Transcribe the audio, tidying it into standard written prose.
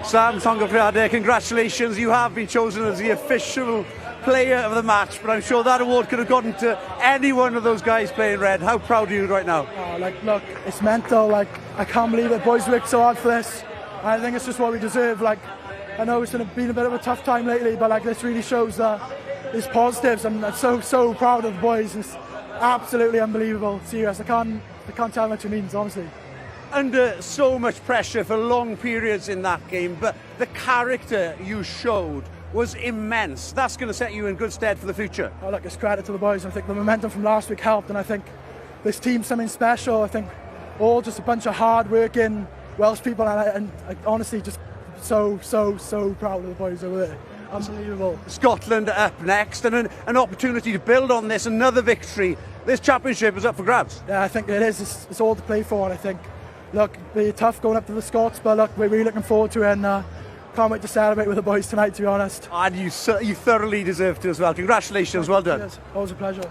Sam Tonga-Priade, congratulations. You have been chosen as the official player of the match, but I'm sure that award could have gotten to any one of those guys playing red. How proud are you right now? Oh, look, it's mental. I can't believe it. Boys worked so hard for this. I think it's just what we deserve. I know it's been a bit of a tough time lately, but this really shows that there's positives. I'm so proud of the boys. It's absolutely unbelievable. Serious. I can't tell how much it means, honestly. Under so much pressure for long periods in that game, but the character you showed was immense. That's going to set you in good stead for the future. Oh, look, it's credit to the boys. I think the momentum from last week helped, and I think this team's something special. I think all just a bunch of hard-working Welsh people, and I honestly just so proud of the boys over there. Unbelievable. Scotland up next, and an opportunity to build on this, another victory. This championship is up for grabs. Yeah, I think it is. It's all to play for, and I think, look, it'll be tough going up to the Scots, but look, we're really looking forward to it, and can't wait to celebrate with the boys tonight, to be honest. And you thoroughly deserve to as well. Congratulations, well done. Cheers. Always a pleasure.